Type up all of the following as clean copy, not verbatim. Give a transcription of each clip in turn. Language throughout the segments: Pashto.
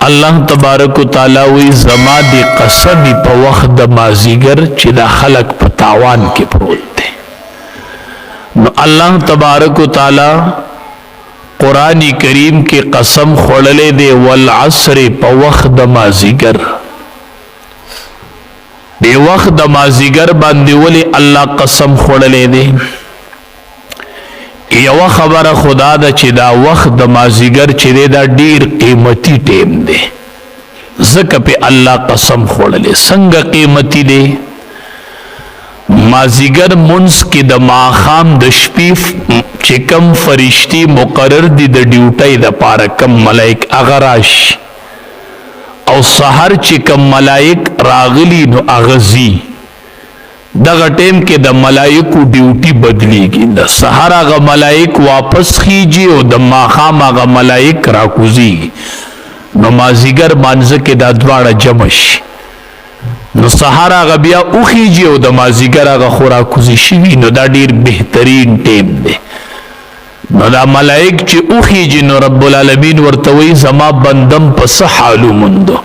الله تبارک وتعالی وی زما دی قسمی په وخت د مازیګر چې دا خلق په تاوان کې پروت دی. نو الله تبارک وتعالی قرآن کریم کې قسم خوړلې دی والعصر په وخت د مازیګر. دی وخت د مازیګر باندې ولی الله قسم خوړلې دی؟ یو خبره خدا ده چې دا وخت د مازیګر چې دی دا ډیر قیمتي ټیم دی، ځکه په الله قسم خوړلې. څنګه قیمتي دی؟ مازیګر منځ کې د ماښام د شپې چې کم فرشتي مقرر دي د ډیوټۍ د پاره کم ملائک هغه راشي، او سحر چې کم ملائک راغلي نو هغه ځي. دغه ټیم کې د ملائکو ډیوټي بدلیږي، د سحر هغه ملائک واپس خیږي او د ماښام هغه ملائک راکوزیږي. نو مازیګر مانځه کې دا دواړه جمع شي، نو سحر هغه بیا وخیږي او د مازیګر هغه خو راکوزي شوي. نو دا ډیر بهترین ټیم دی. نو دا ملائک چې وخیږي نو رب العالمین ورته وایي زما بندم په څه حالو موندو؟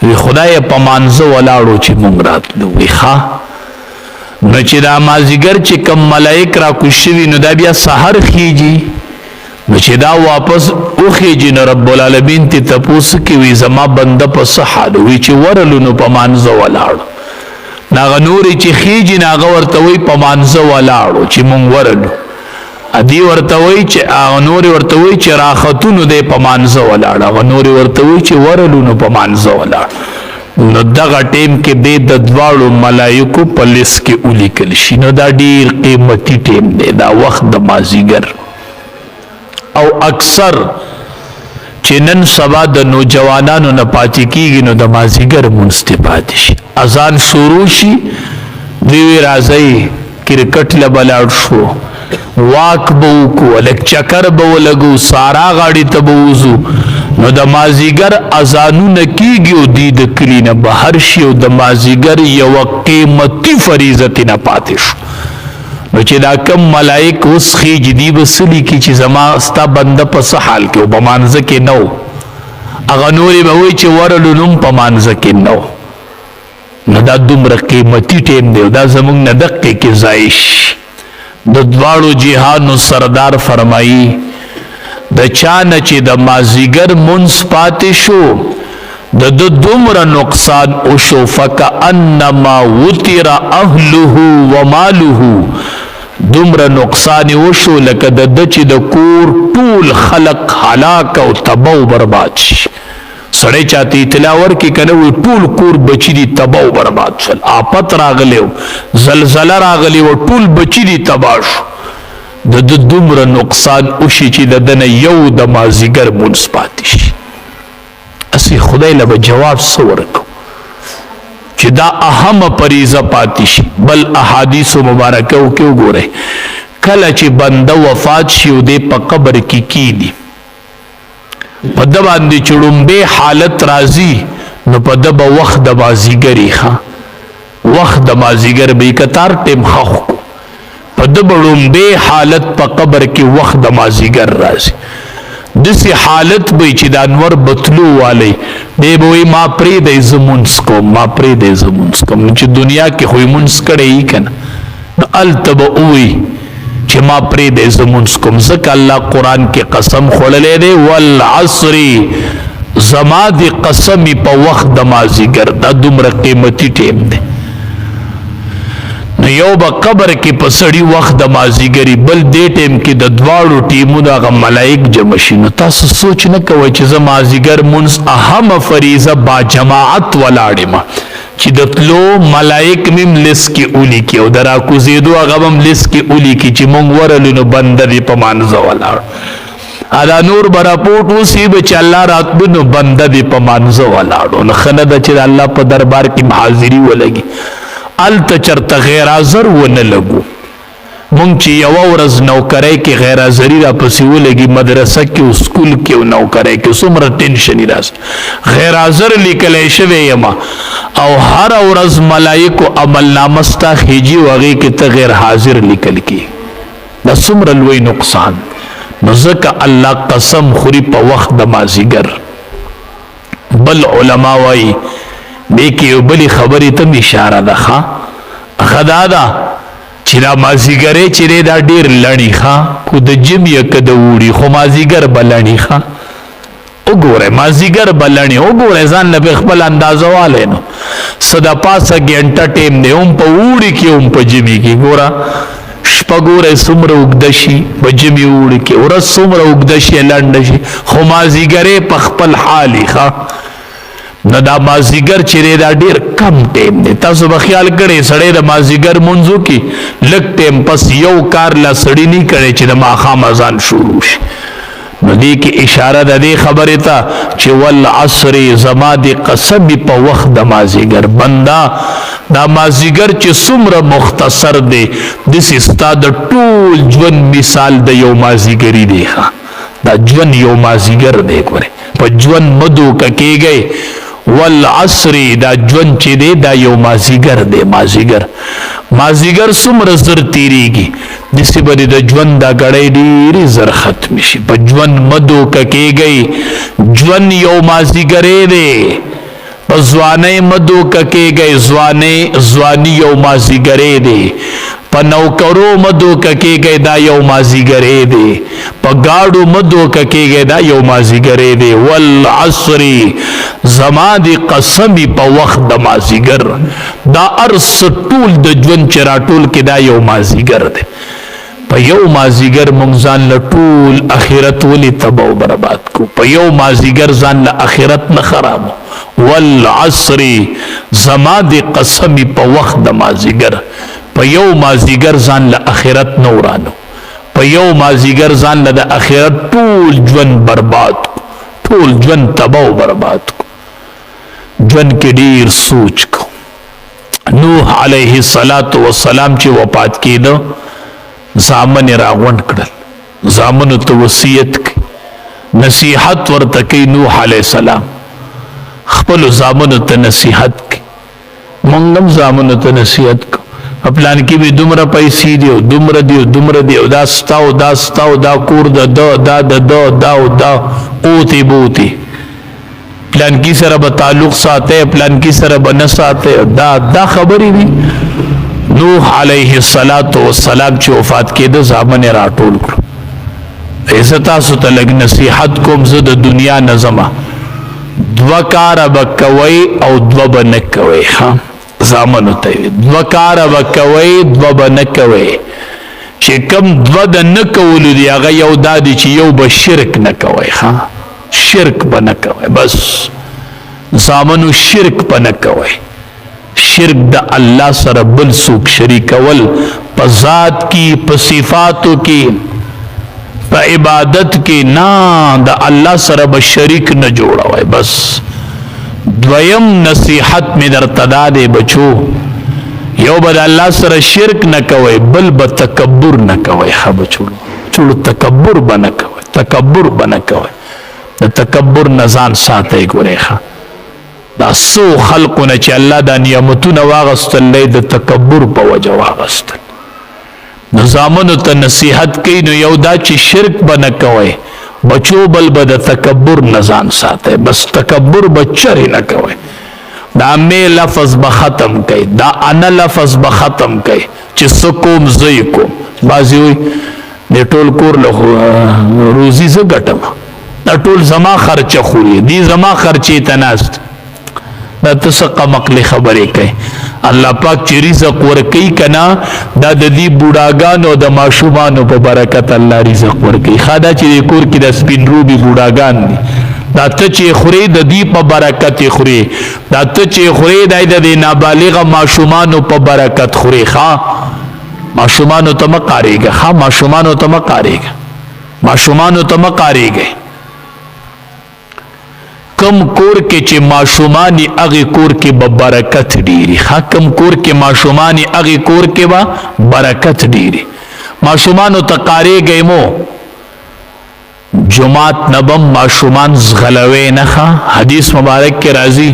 وی خدای په مانځه ولاړو چې مونږ راتلو. وی ښه. نو چې دا مازیګر چې کم ملائک را کوز شوي نو دا بیا سحر خیږي، نو چې دا واپس وخیږي نو رب العالمین ته تپوس کوي وی زما بنده په څه حال؟ وی چې ورلو نو په مانځه ولاړو. ناغه نورې چې خیږي ناغه ورته وی په مانځه ولاړو چې مونږ ورلو. ادي ورته وی چې هغه نورې ورته وی چې راختو نو دی په مانځه ولاړ، هغه نورې ورته وی چې ورلو نو په مانځه ولاړ. نو دغه ټیم کې دی د دواړو ملائکو په لیست کې ولیکل شي. نو دا ډیر قیمتي ټیم دی دا وخت د مازیګر. او اکثر چې نن سبا د نوجوانانو نه پاتې کیږي نو د مازیګر مونځ ته پاتې شي. اذان شروع شي دوی راځي کرکټ له بلاړ شو، واک به وکړو، لږ چکر به ولګو، سارا غاړې ته به وځو. نو د مازیګر اذانونه کیږي او دی د کلي نه بهر شي او د مازیګر یوه قیمتي فریضه ترې نه پاتې شو. نو چې دا کم ملائک اوس خیږي دی به څه لیکي چې زما ستا بنده په څه حال کې و؟ په مانځه کې نه و. هغه نورې به وایي چې ورلو نوم په مانځه کې نه و. نو دا دومره قیمتي ټیم دی او دا زموږ نه دقې کې ضایع شي. د دواړو جهانو سردار فرمایي د چا نه چې د مازیګر مونځ پاتې شو د ده دومره نقصان وشو فکأنما وتر اهله وماله، دومره نقصان وشو لکه د ده چې د کور ټول خلق هلاک او تباه و برباد شي. سړی چاته اطلاع ورکړي که نه وي ټول کور بچي دي تباه و برباد شول، آفت راغلی و، زلزله راغلی و، ټول بچي دي تباه شو. د ده دومره نقصان وشي چې د ده نه یو د مازیګر مونځ پاتې شي. اصلي خدای له به جواب څه ورکړو چې دا اهمه فریضه پاتې شي. بل احادیثو مبارکو کې وګورئ کله چې بنده وفات شي او دی په قبر کې کیدي په ده باندې چې ړومبې حالت راځي نو په ده به وخت د مازیګري وخت د مازیګر به یې کتار ټیم ښه په ده به ړومبې حالت په قبر کې وخت د مازیګر راځي. داسې حالت به چې د انور بتلو والی دی به وایي ما پرېږدئ زه مونځ کوم، ما پرېږدئ زه مونځ کوم. نو چې دنیا کې خو یې مونځ کړی وي که نه نو هلته به ووایي چې ما پرېږدئ زه مونځ کوم. ځکه الله قرآن کې قسم خوړلی دی والعصر، زما د قسمې په وخت د مازیګر. دا دومره قیمتي ټیم دی. نو یو به قبر کې په سړي وخت د مازیګري، بل دې ټیم کې د دواړو ټیمونو هغه ملائک جمع شي. نو تاسو سوچ نه کوئ چې زه مازیګر مونځ اهمه فریضه با جماعت ولاړ یم چې د تلو ملائک مې لیست کې ولیکي او د راکوزېدو هغه به هم لیست کې ولیکي چې مونږ ورلو نو بنده دې په مانځه ولاړ. دا نور به راپورټ وسي به چې الله راتلو نو بنده دې په مانځه ولاړو. نو ښه نه ده چې د الله په دربار کې حاضري ولګي. الته چرته غیر حاضر ونه لګو. مونږ چې یوه ورځ نوکرۍ کې غیر حاضري راپسې ولګي مدرسه کې او سکول کې او نوکرۍ کې څومره ټینشنې راسي. غیر حاضر لیکلی شوی یم او هره ورځ ملایکو عملنامه ستا خیجي او هغې کې ته غیر حاضر لیکل کېږي. دا څومره لوی نقصان. نو ځکه الله قسم خوري په وخت د مازیګر. بل علما وایي دې کې یو بلې خبرې ته اشاره ده ښه دا ده چې دا مازدیګری چې دی دا ډېر لڼي ښه خو د جمعې که د اوړي خو مازدیګر به لڼي ښه وګورئ مازدیګر به لڼي وګورئ ځان له پې خپل اندازه والی نو څه د پاسه ګنټه ټیم دی هم په اوړي کې هم په جمعې کې ګوره شپه ګورئ څومره اوږده شي په جمعې اوړي کې ورځ څومره اوږده شي لنډه شي خو مازدیګری په خپل حال یي ښه نو دا مازدیګر چې دی دا ډېر کم ټیم دی تاسو به خیال کړئ سړی د مازدیګر لمونځ وکړي لږ ټیم پس یو کار لا سړي نه کړی چې د ماښام اذان شروع شي نو دې کې اشاره د دې خبرې ته چې والعصر زما د قسم په وخت د مازدیګر بندا دا مازدیګر چې څومره مختصر دی داسې ستا د ټول ژوند مثال د یو مازدیګري دی دا ژوند یو مازدیګر دی ګورې په ژوند مه دوکه کېږئ والعصر دا ژوند چې دی دا یو مازدیګر دی مازدیګر څومره زر تیریږي داسې به د ژوند دا ګړۍ ډېرې زر ختمې شي په ژوند مه دوکه کېږئ ژوند یو مازدیګری دی په ځوانۍ مه دوکه کېږئ ځواني یو مازدیګری دی په نوکرو مه دوکه کېږئ دا یو مازدیګری دی په ګاډو مه دوکه کېږئ دا یو مازدیګری دی والعصر زما د قسمي په وخت د مازدیګر دا ارس ټول د ژوند چې راټول کې دا یو مازدیګر دی په یو مازدیګر مونږ ځان له ټول اخرت ولې تباه او برباد کو په یو مازدیګر ځان له اخرت نه خرابو والعصر زما د قسمي په وخت د مازدیګر په یو مازدیګر ځان له اخرت نه ورانو په یو مازدیګر ځان له د اخرت ټول ژوند برباد کو ټول ژوند تباه او برباد کو ژوند کې ډېر سوچ کو نوح علیه السلام چې وفات کېده زامن یې راغونډ کړل زامنو ته وصیت کوي نصیحت ورته کوي نوح علیه السلام خپلو زامنو ته نصیحت کوي مونږ هم زامنو ته نصیحت کوو پلان کې به دومره پیسې دي او دومره دی او دا ستا او دا کور د ده دا اوتې بوتې پلان کې سره به تعلق ساتئ پلان کې سره به نه ساتئ دا خبرې دي نوح علیه السلام چې وفات کېده زامن یې راټول کړو زه تاسو ته لږ نصیحت کوم زه د دنیا نه ځمه دوه کاره به کوئ او دوه به نه کوئ زامنو ته دوه کاره به کوئ دوه به نه کوئ چې کوم دوه د نه کولو دي هغه یو دا دی چې یو به شرک نه کوئ شرک به نه کوئ بس زامنو شرک به نه کوئ شرک د الله سره بل څوک شریکول په ذات کې په صفاتو کې په عبادت کې نه د الله سره به شریک نه جوړوئ بس دویم نصیحت می درته دا دی بچو یو به د الله سره شرک نه کوئ بل به تکبر نه کوئ ښه بچو تکبر به نه کوئ د تکبر نه ځان ساتئ ګورئ ښه دا څو خلقونه چې الله دا نعمتونه واغستل دی د تکبر په وجه واغستل نو زامنو ته نصیحت کوي نو یو دا چې شرک به نه کوئ بچو بل به د تکبر نه ځان ساتئ بس تکبر به چرې نه کوئ دا مې لفظ به ختم کوئ دا انا لفظ به ختم کوئ چې څه کوم زه یې کوم بعضې وایي د ټول کور له روزي زه ګټم دا ټول زما خرچه خوري دی زما خرچې ته ناست دا ته څه قمقلې خبرې کوي الله پاک چې رزق ورکوي که نه دا د دې بوډاګانو د ماشومانو په برکت الله رزق ورکوي ښه دا چې د کور کې د سپین روبي بوډاګان دي دا ته چې خورې د دې په برکت یې خورې دا ته چې خورې دا د دې نابالغه ماشومانو په برکت خورې ښه ماشومانو ته مه قارېږه ښه ماشومانو ته مه قارېږئ کم کور کې چې ماشومانی هغه کور کې به برکت ډیری کم کور کې ماشومانی هغه کور کې به برکت ډیری ماشومانو ته قارېږئ مو جمعات نبم ماشومان زغلوي نه حدیث مبارک کې راځي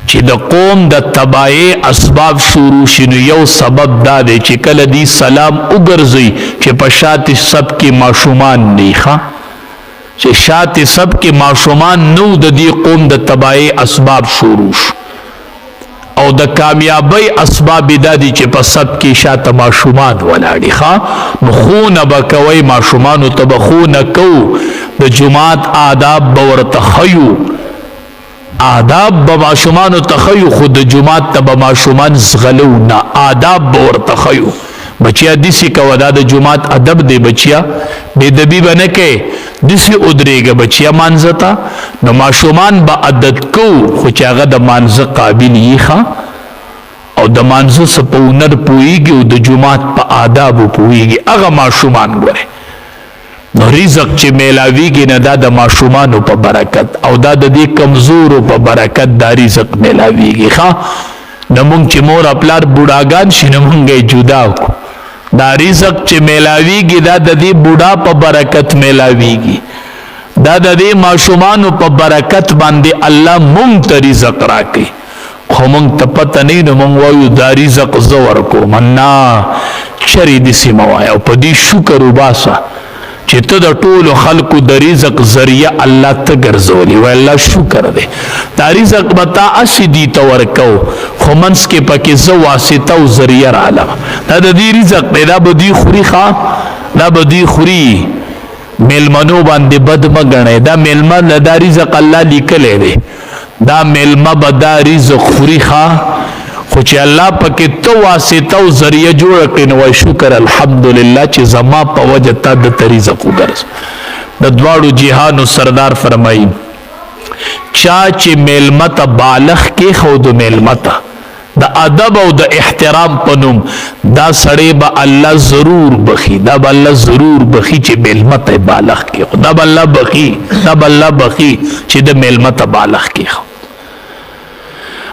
چې د قوم د تباہی اسباب شروع شنو یو سبب دا دی چې کله دی سلام وګرځي چې په شاته سب کې ماشومان نه چې شات سب کې ماشومان نو د دې قوم د تباہی اسباب شروع شو او د کامیابی اسباب دا دي چې په سب کې شاته ماشومان ولاړي ښا نو خونه به کوئ ماشومانو ته به خونه کو د جماعت آداب به ورته ښیو آداب به ماشومانو ته ښیو خو د جماعت ته به ماشومان زغلو نه آداب به ورته ښیو بچیا دسی کوه دا د جماعت ادب دی بچیا بېدبي به نه کوې دسی ودرېږه بچیا مانځه ته نو ماشومان به عادت کو خو چې هغه د مانځه قابل یي ښه او د مانځه څه په هنر پوهېږي او د جماعت په آدابو پوهېږي هغه ماشومان ګورې نو رزق چې میلاویږي نه دا د ماشومانو په برکت او دا د دې کمزورو په برکت دا رزق میلاویږي ښه نه مونږ چې مور پلار بوډاګان شي نه مونږ یې جدا کړو دا رزق چې میلاویږي دا د دې بوډا په برکت میلاویږي دا د دې ماشومانو په برکت باندې الله مونږ ته رزق راکړي خو مونږ ته پته نه نو مونږ وایو دا رزق زه ورکوم نه چرې داسې مه وایه او په دې شکر وباسه چې ته د ټولو خلکو د رزق ذریعه الله ته ګرځولي وای الله شکر دی دا رزق به تا هسې دي ته ورکو خو منځ کې پکې زه واسطه او ذریعه رالم دا د دې رزق دی دا به دوی خوري ښه دا به دوی خوري میلمنو باندې بد مه ګڼئ دا میلمه له دا رزق الله لیکلی دی دا میلمه به دا رزق خوري ښه خو چې الله پکې ته واسطه او ذریعه جوړه کړې نو وایي شکر الحمدلله چې زما په وجه تا درته رزق وګرځو د دواړو جهانو سردار فرمایي چا چې میلمه ته بالغ کېښودو میلمه ته د ادب او د احترام په نوم دا سړی به الله ضرور بخي دا به الله ضرور بخي چې میلمه ته بالغ کېښود دا به الله بخي دا به الله بخي چې د میلمه ته بالغ کېښود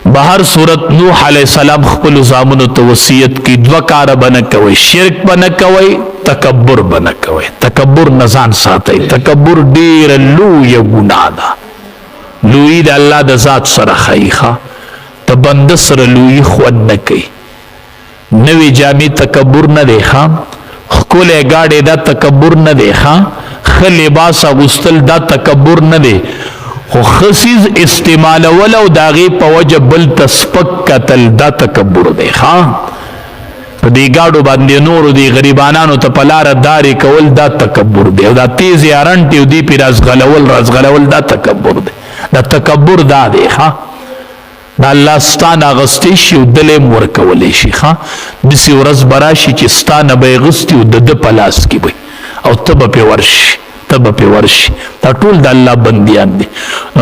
بهر صورت نوح علیہ السلام خپل زامنو ته وصیت کی دوه کار بنه کوي شرک بنه کوي تکبر بنه کوي تکبر نزان ساتي تکبر ډیر لوی ګناه ده لوی د الله د ذات سره خیخه ته بند سره لوی خو نه کوي نوې جامې تکبر نه دی ښا خپل گاډي دا تکبر نه دی ښا خ لباس اغوستل دا تکبر نه دی خو خصیز استعمال ولو داغي په وجه بل تسپک قتل دا تکبر دی ښا په دې گاډو باندې نور دی غریبانانو ته پلار داري کول دا تکبر دی او دا تیز یارنټ دی پی رازغلول دا تکبر دی دا تکبر دا دی ښا دا الله ستانه غستی شي او دلې ورکولې شي ښا دسی ورځ براشي چې ستانه به غستی او د پلاس کې وي او تب په ورشي تب په ورشي دا ټول د الله بنديان دي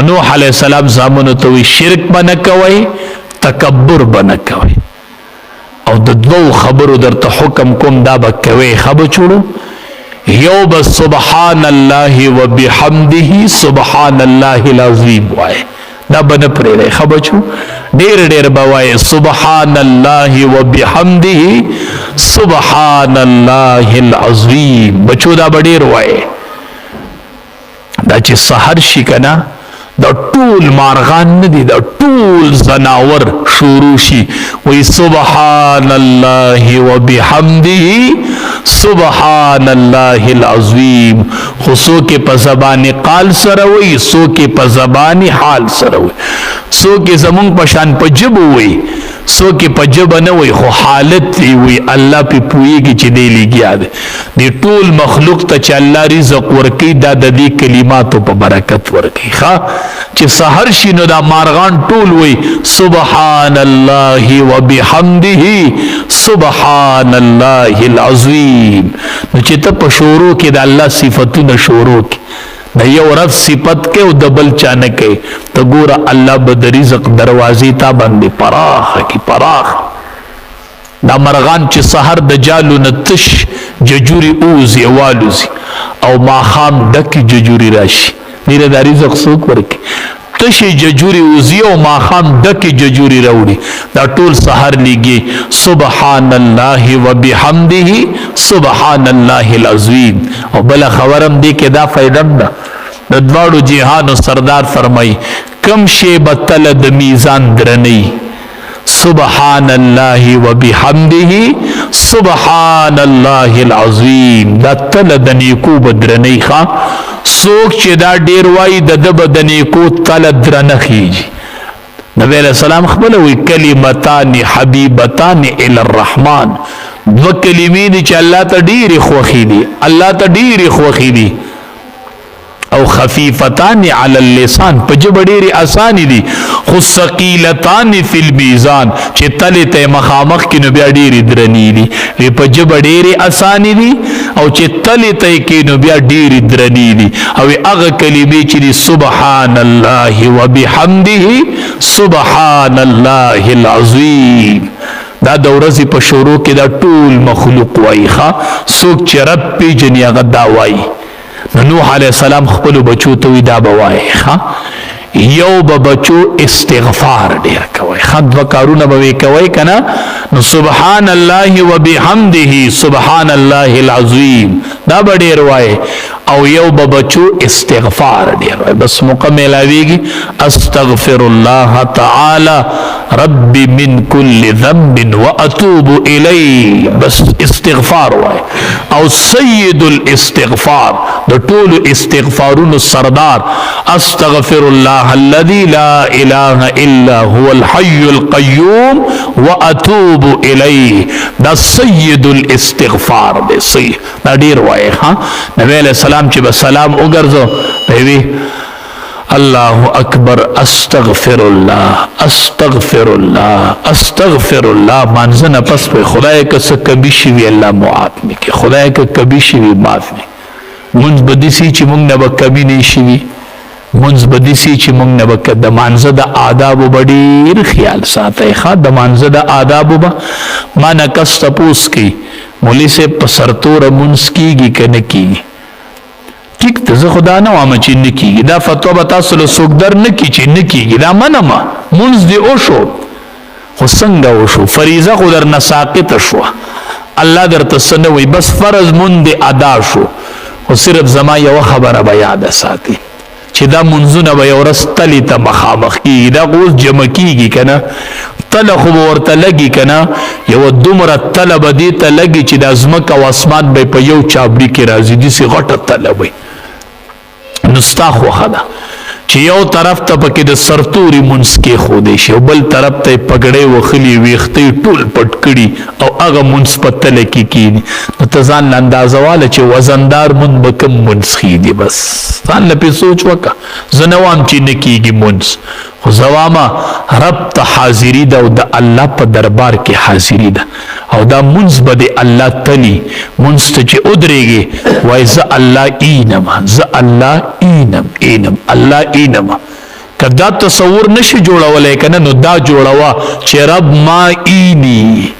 نوح علیہ السلام زامنو ته وی شرک بنه کوي تکبر بنه کوي او د دوه خبرو درته حکم کوم دا به کوي خبر چوړو یو به سبحان الله وبحمده سبحان الله العظیم وای دا بنه پرې خبر چو ډیر به وای سبحان الله وبحمده سبحان الله العظیم بچو دا ډیر وای دا چې سحر شي کنه دا ټول مارغان نه دي دا ټول زناور شروع شي وی سبحان الله وبحمده سبحان الله العظیم خو څوک په زبان قال سره وی څوک په زبان حال سره وی څوک زمونږ په شان په جبو وی څوک په جبه نه وی خو حالت وی الله په پوهیږي چې دی لګیا دی د ټول مخلوق ته چې الله رزق ورکي دا د دې کلماتو په برکت ورکي ښا چې سحر شي نو دا مارغان ټول وی سبحان الله وبحمده سبحان الله العظیم نو چې ته په شروع کې د الله صفاتونه شروع کې د یو رب صفت کې او د بل چا نه کې ته ګوره الله به د رزق دروازې تا باندې پراخ کی پراخ دا مرغان چې سحر د جالو نه تش ججوري اوزي والوزي او ماخام ډکې ججوري راشي ډېره دا رزق څوک ورکي تشي ججوري اوزي او ماخام ډکې ججوري راوړي دا ټول سحر لګي سبحان الله وبحمده سبحان الله العظیم او بل خبرم دی کې دا فائدم ده د دواړو جهانو سردار فرمای کم شی بتل د میزان درنی سبحان الله وبحمده سبحان الله العظیم. دا تل د نیکو بدرنی ښه څوک چې دا ډیر وایي د ده به د نیکو تله درنه خیږي. نبی علیہ السلام خپل وی کلمتان حبیبتان الی الرحمن، دو کلمې دي چې الله ته ډېرې خوښې دي، الله ته ډېرې خوښې دي. او خفیفتان علی اللسان، په ژبه ډېرې اسانې دي، خو ثقیلتان فی المیزان، چې تلې ته مخامخ کړي نو بیا ډېرې درنې دي. وی په ژبه ډېرې اسانې دي او چې تلې ته یې کړي نو بیا ډېرې درنې دي. او هغه کلمې چې دي سبحان الله وبحمده سبحان الله العظیم. دا د ورځې په شروع کې دا ټول مخلوق وایي ښه څوک چې رب پیژني هغه دا وایي. نو نوح علیه السلام خپلو بچو ته وی دا به وایي ښه یو به بچو استغفار ډیر کوئ ښه دوه کارونه به وی کوئ که نه. نو سبحان الله وبحمده سبحان الله العظیم دا به ډیر وایي. او یو به بچو استغفار ډیر وایي. بس موقع میلاویږي استغفر الله تعالی ربی من کل ذنب واتوب الی، بس استغفار وایي. او سید الاستغفار د ټولو استغفارونو سردار استغفر الله الذي لا اله الا هو الحي القيوم واتوب الیه. دا سید الاستغفار دی صحیح دا ډیر وایي ها. نبی علیہ السلام چې به سلام وګرځو وی الله اکبر استغفر الله استغفر الله استغفر الله. مانځه نه پس په خدای که څه کبي شوي الله معاف میکړي، خدای که کبي شوي معاف می. مونځ به داسې چې مونږ نه به کبي نه شوي، مونځ به داسې چې مونږ نه به د مانځه د آدابو به ډېر خیال ساتئ ښه. د مانځه د آدابو به ما نه کس تپوس کوي مولوي صاحب په سرتوره مونځ کیږي که نه کیږي. ټیک ته زه خو دا نه وایم چې نه کیږي، دا فتوا به تاسو له څوک در نه کړي چې نه کیږي، دا منمه. مونځ دې وشو خو څنګه وشو؟ فریضه خو درنه ساقطه شوه، الله درته څه نه وایي، بس فرض مونځ دې ادا شو. خو صرف زما یوه خبره به یاده ساتي چې دا منځونه به یو ورځ تلې ته مخامخ کېږي. دا اوس جمع کېږي که نه، تله خو به ورته لګي که نه، یوه دومره تله به دې ته لګي چې دا ځمکه او اسمان به په یو چابړي کې راځي، داسې غټه تله وي. نو ستا خوښه ده چې یو طرف ته پکې د سرتوري مونځ کېښودی شي او بل طرف ته یې پګړۍ وښلي ویښته یې ټول پټ کړي او هغه مونځ په تله کې کښېني. نو ته ځان له اندازه واله چې وزندار مونځ به کوم مونځ ښي بس ځان له پې سوچ وکړه. زه نه وایم چې نه کېږي مونځ، خو زه وایم رب ته حاضري ده او د الله په دربار کې حاضري ده. او دا مونځ به د الله تلي مونځ ته چې ودرېږې وایي زه الله اینم، زه الله اینم اینم الله اینم. که دا تصور نشي جوړولی که نه نو دا جوړوه چې رب ما اینی،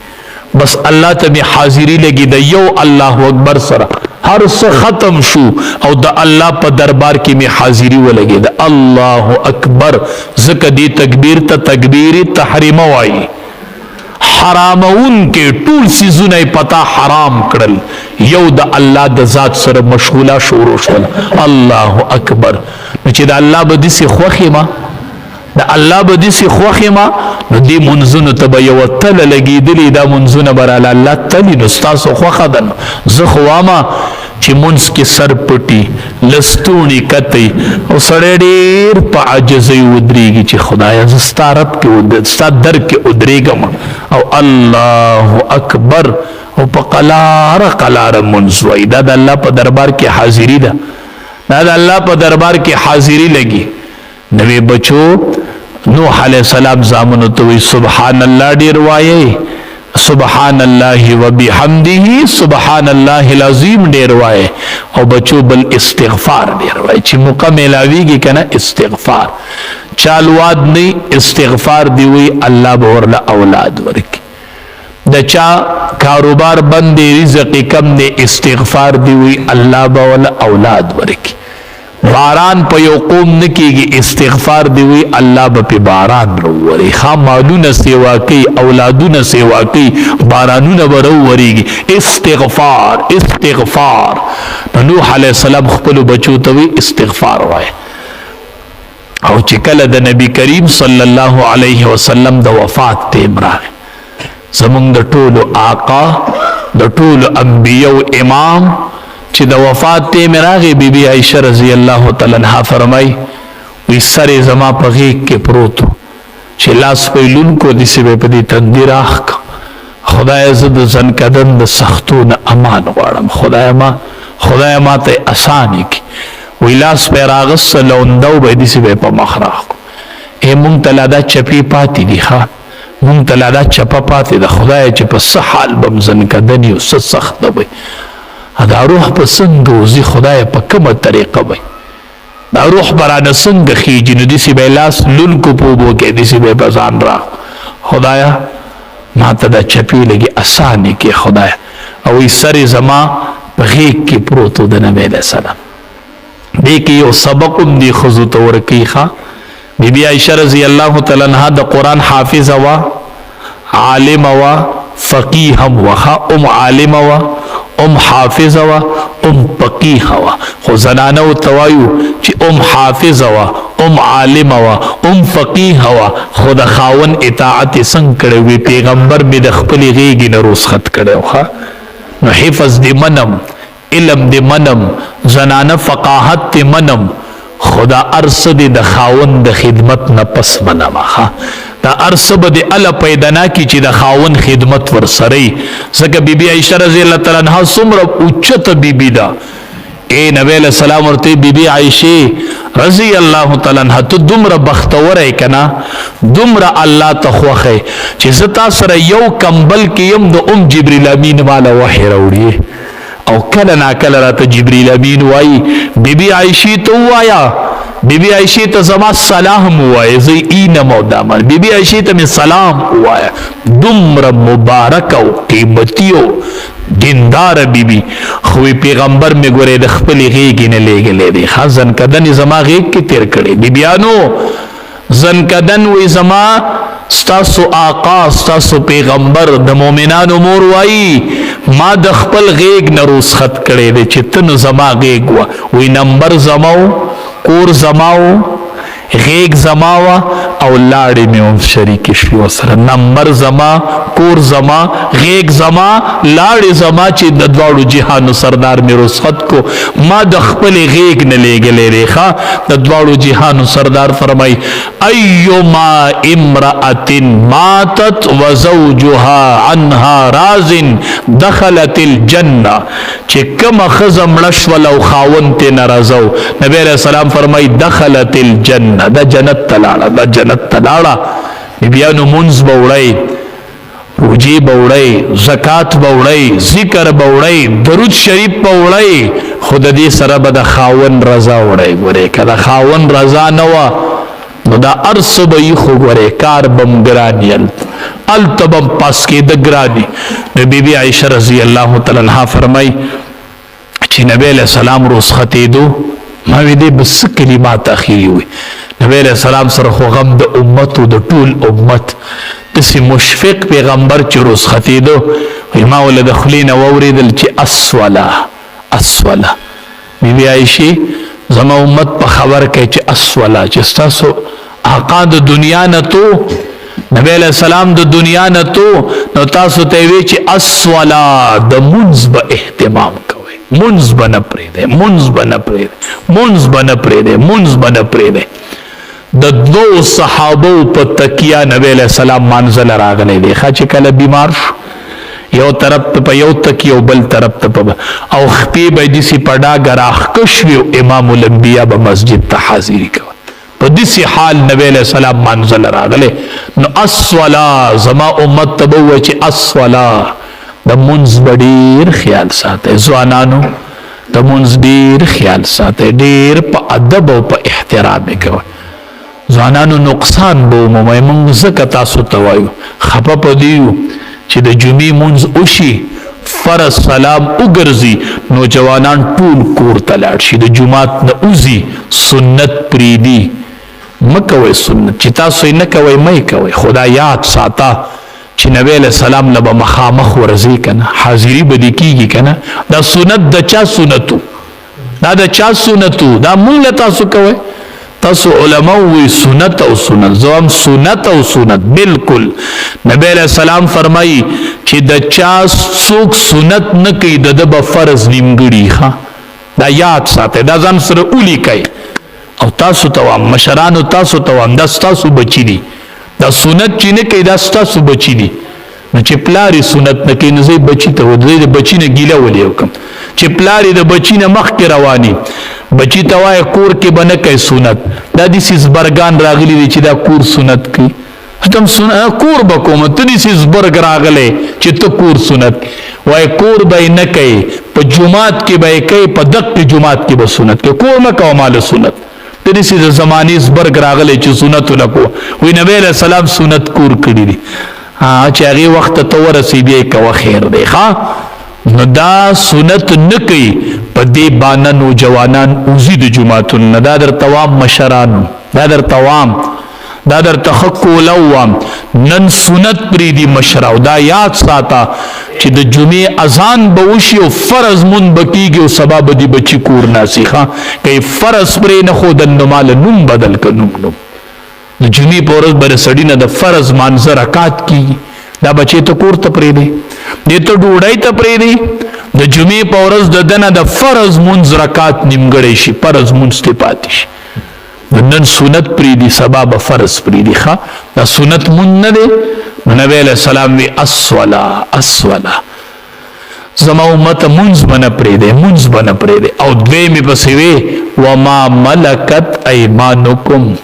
بس الله ته مې حاضري لګي د یو الله اکبر سره هر څه ختم شو او د الله په دربار کې مې حاضري ولګي د الله اکبر. ځکه دې تکبیر ته تکبیر تحریمه وایي، حرامون کې ټول څیزونه یې پتا حرام کړل، یو د الله د ذات سره مشغوله شروع شول. الله اکبر. نو چې د الله به داسې خوښ یم، د الله به داسې خوښ یم، نو دې منځونو ته به یوه تله لګېدلې، دا منځونه به راله الله تلي. نو ستاسو خوښه ده. نو زه خو وایم چې مونځ کې سر پټي لستوڼي کتی او سړی ډېر په عاجزۍ ودرېږي چې خدایه زه ستا رب کې ستا در کې ودرېږم او الله اکبر او په قلاره قلاره مونځ وایي. دا د الله په دربار کې حاضري ده، دا د الله په دربار کې حاضري لګي. نوې بچو نوح علیه السلام زامنو ته وایي سبحان الله ډېر وایي، سبحان الله وبحمده سبحان الله العظیم ډیر وای. او بچو بل استغفار ډیر وای چې موقع میلاویږي کنه استغفار چالواد نه استغفار دی وی الله به ورله اولاد ورکي. د چا کاروبار بند رزق کم دی استغفار دی وی الله به ورله اولاد ورکي. باران په یو قوم نه کېږي استغفار دی وی الله به پې باران راووري. ښه مالونه سیوا کوي، اولادونه سیوا کوي، بارانونه به راوورېږي. استغفار استغفار. نو نوح علیه السلام خپلو بچو ته وی استغفار وایه. او چې کله د نبی کریم صلی الله علیه وسلم د وفات ټیم راغی زمونږ د ټولو آقا د ټولو انبیو امام چې د وفات ټیم راغی بیبي عایشه رضی الله تعالی عنها فرمای وی سر زما په غیږ کې پروت چې لاس پیلونکو داسې به په دې تندي راښکه خدای زه د زنکدن د سختو نه امان غواړم خدای ما ته اسانې کړي وی لاس پې راغسته لونده به داسې به په مخ راښکو مونږ ته لا دا چپې پاتې دي ښه مونږ ته لا دا چپه پاتې ده خدایه چې په څه حال به م زنکدن یو څه سخت به وي دا روح په څنګه وځي خدایه په کومه طریقه وي دا روح به رانه څنګه خیږي نو داسې به یې لاس لونکو په اوبو کې داسې به یې په ځان راغلو خدایه ما ته دا چپې لږې اسانې کې خدایه او وی سر زما په غیږ کې پروت و د نبي علیه السلام دې کې یو سبق هم دې ښځو ته ورکوي ښه بیبي عایشه رضی الله تعالی عنها د قرآن حافظه وه عالمه وه فقیه هم وه ام عالمه وه ام حافظه وه ام فقیه وه خو زنانه ورته وایو چې ام حافظه وه ام عالمه وه ام فقیه وه خو د خاوند اطاعت یې څنګه کړی وي پیغمبر مې د خپلې غېږې نه رخصت کړی و ښه نو حفظ دې منم علم دې منم زنانه فقاهت دې منم خدا ارس دی د خاون د خدمت نه پس منمه دا ارس به د الله پیدا نه کی چې د خاون خدمت ورسره ځکه بیبي عایشه رضی الله تعالی عنها څومره اوچته بیبي ده نبی علیہ السلام ورته بیبي عایشه رضی الله تعالی عنها ته دومره بختوره کنه دومره الله ته خوښه چې زه تا سره یو کمبل کې یم د ام جبرئیل امین والا وحی راوړي او کله ناکله راته جبرئیل امین وایي بیبي عایشې ته ووایه بیبي عایشې ته زما سلام ووایه زه اینم او دامن بیبي عایشې ته مې سلام ووایه دومره مبارک او قیمتي او دینداره بیبي خو پیغمبر مې ګورې د خپلې غېږې نه لېږلی دی ښه زنکدن یې زما غېږ کې تېر کړی بیبیانو زنکدن وی زما ستاسو آقا ستاسو پیغمبر د مؤمنانو مور وایي ما د خپل غیږ نه رخصت کړی دی چې ته نو زما غیږ وه وی نمبر زما و کور زما و غیږ زما وه او لاړې مې هم شریکې شوې ورسره نمبر زما کور زما غیږ زما لاړې زما چې د دواړو جهانو سردار مې رخصت کو ما د خپلې غیږ نه لېږلی دی ښه د دواړو جهانو سردار فرمایي ایما امرأة ماتت وزوجها عنها راز دخلت الجنه چې کومه ښځه مړه شوله او خاوند ترې نه رضا و نبی علیه السلام فرمایي دخلت الجنه دا جنت ته لاړه دا جنت ته لاړه بیبیانو مونځ به وړئ روجې به وړئ زکات به وړئ ذکر به وړئ درود شریف به وړئ خو د دې سره به د خاوند رضا وړئ ګورې که د خاوند رضا نه وه نو دا هر څه به یې خو ګورې کار به م ګران یي هلته به م پاس کېده ګران نو بیبي عایشه رضی الله تعالی عنها فرمایي چې نبی علیه السلام رخصتېدو ما وی دی بس کلمات اخیری وي نبی علیہ السلام سره خو غم د امت او د ټول امت داسې مشفق پیغمبر چې رخصتېدو وی ما ول د خولې نه واورېدل چې اسوله بیبي عایشې زما امت په خبر کوي چې اسوله چې ستاسو آقا د دنیا نه تو نبی علیہ السلام د دنیا نه تو نو تاسو ته وی چې اسوله د مونځ به اهتمام کوئ مونځ به نه پرېږدئ مونځ به نه پرېږدئ مونځ به نه پرېږدئ مونځ به نه پرېږدئ د دوو صحابو په تکیه نبی علیہ السلام منزل راغلی دی ښه چې کله بیمار شو یو طرف ته په یو تکیه او بل طرف ته په او خپې به یې داسې په ډاګه راښکش وي او امام الانبیا به مسجد ته حاضري کوه په داسې حال نبی علیہ السلام منزل راغلی نو الصلا زما امت ته به ووایي چې الصلا د مونځ به ډېر خیال ساتئ ځوانانو د مونځ ډېر خیال ساتئ ډېر په ادب او په احترام یې کوئ ځوانانو نقصان به ومومئ موږ ځکه تاسو ته وایو خفه په دې یو چې د جمعې مونځ وشي فرض سلام وګرځي نو جوانان ټول کور ته لاړ شي د جومات نه وځي سنت پرېږدي مه کوئ سنت چې تاسو یې نه کوئ مه یې کوئ خدا یاد ساته چې نبی علیہ السلام نه به مخامخ ورځئ که نه حاضري به دې کېږي که نه دا سنت د چا سنتو دا د چا سنتو دا مونږ له تاسو کوئ تاسو علماء وی سنت او سنت، زوام سنت او سنت بالکل. نبی علیہ السلام فرمایي چې د چا څوک سنت نه کوي د به فرض نیمګړي. ښه دا یاد ساتئ، دا ځان سره ولیکئ. او تاسو ته وایم، مشرانو تاسو ته وایم، دا ستاسو بچي دي. دا سنت چې نه کوي دا ستاسو بچي دي. نو چې پلار سنت نه کوي نو زه بچي ته د بچي نه ګیله ولې وکړم چې پلار د بچي نه مخکې رواني. بچی ته وایه کور کې به نه کوي سنت. دا داسې زبرګان راغلي دي چې دا کور سنت کوي. تم کور به کوم، ته داسې زبرګ راغلی چې ته کور سنت وایه کور به یې نه کوي، په جومات کې به یې کوي، په دقې جومات کې به سنت کوي. کور مه کوه ماله سنت. ته داسې د زمانې زبرګ راغلی چې سنت ولکو. وایي نبی علیه السلام سنت کور کړي دي. چې هغې وخت ته ورسې بیا یې کوه خیر دی. نو دا سنت نه کوي، په دې باندې نوجوانان وزي د جوماتونو نه. دا درته وام مشرانو، دا درته وام، دا درته ښه کوله وام، نن سنت پرېږدي مشرو. دا یاد ساته چې د جمعې اذان به وشي او فرض مونځ به کېږي او سبا به دې بچي کور ناستي. که یې فرض پرې نه ښودل نو ماله نوم بدل که نوم د جمعې په ورځ به د سړي نه د فرض مانځه رکات کېږي. دا بچې ته کور ته پرېږدی، دې ته ډوډۍ ته پرېږدی. د جمعې په ورځ د ده نه د فرض مونځ رکات نیمګړی شي، فرض مونځ ترې پاتې شي. نن سنت پرېږدي، سبا به فرض پرېږدي. ښه دا سنت مونځ نه دی. نو نبی علیه السلام وی الصلاة الصلاة، زما امت مونځ به نه پرېږدی، مونځ به نه پرېږدی. او دویمې پسې وی وما ملکت ایمانکم،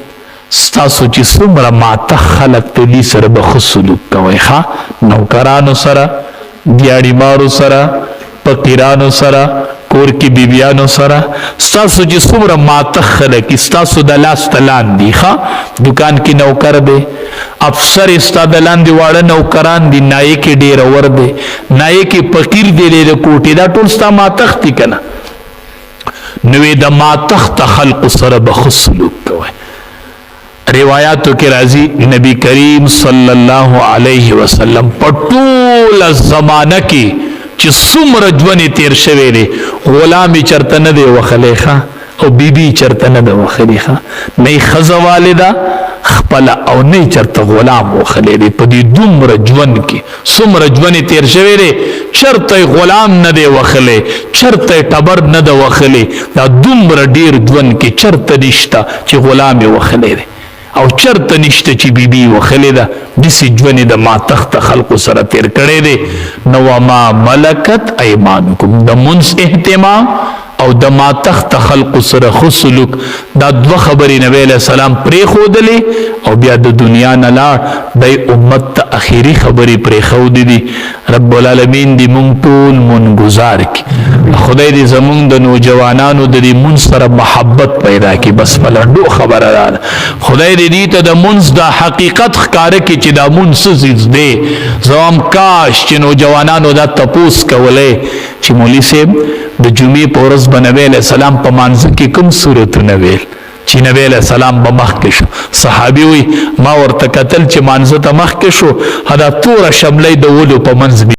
ستاسو چې څومره ماته خلک ته دي سره به ښه سلوک کوئ. ښه نوکرانو سره، دیاړیمارو سره، فقیرانو سره، کور کې بیبیانو سره، ستاسو چې څومره ماته خلک ستاسو د لاس ته لاندې. ښه دکان کې نوکر دی، افسر ستا د لاندې واړه نوکران دي، نایې کې ډېره ور دی، نایې کې فقیر دی د کوټې، دا ټول ستا ماتخت دي که نه. نو د ماتخته خلقو سره به ښه سلوک کوئ. روایاتو کې راځي نبی کریم صلی الله علیه وسلم په ټوله زمانه کې چې څومره ژوند تیر شوی دی غلامي چرته نه دی وښلی. ښه او بیبي چرته نه ده وښلي. ښه نه یې ښځه والده خپله او نه یې چرته غلام وښلی دی. په دې دومره ژوند کې څومره ژوند تیر شوی دی چرته یې غلام نه دی وښلی، چرته یې ټبر نه ده وښلی. دا دومره ډېر ژوند کې چرته نشته چې غلام یې وښلی دی او چرته نشته چې بیبي وښلې ده. داسې ژوند د ماتخته خلقو سره تیر کړی دی. نو وما ملکت ایمانکم، د منځ اهتمام او د ماتخته خلقو سره ښه سلوک، دا دوه خبرې نبی علیه السلام پرېښودلې او بیا د دنیا نه لاړ. دی امت ته اخري خبرې پرېښودې دي. رب العالمین دې مونږ ټول منګزار کړي. خدای دې زمونږ د نوجوانانو د دې مونځ سره محبت پیدا کړي. بس په لنډو خبره ده، خدای دې دې ته د مونځ د حقیقت ښکاره کړي چې دا مونځ څه څیز دی. زه هم کاش چې نوجوانانو دا تپوس کولی چې مولوي صاحب د جمعې په ورځ به نبی علیه السلام په مانځه کې کوم سورتونه ویل چې نبی علیه السلام به مخکې شو. صحابي وي ما ورته کتل چې مانځه ته مخکې شو، دا توره شملۍ د ولو په منځ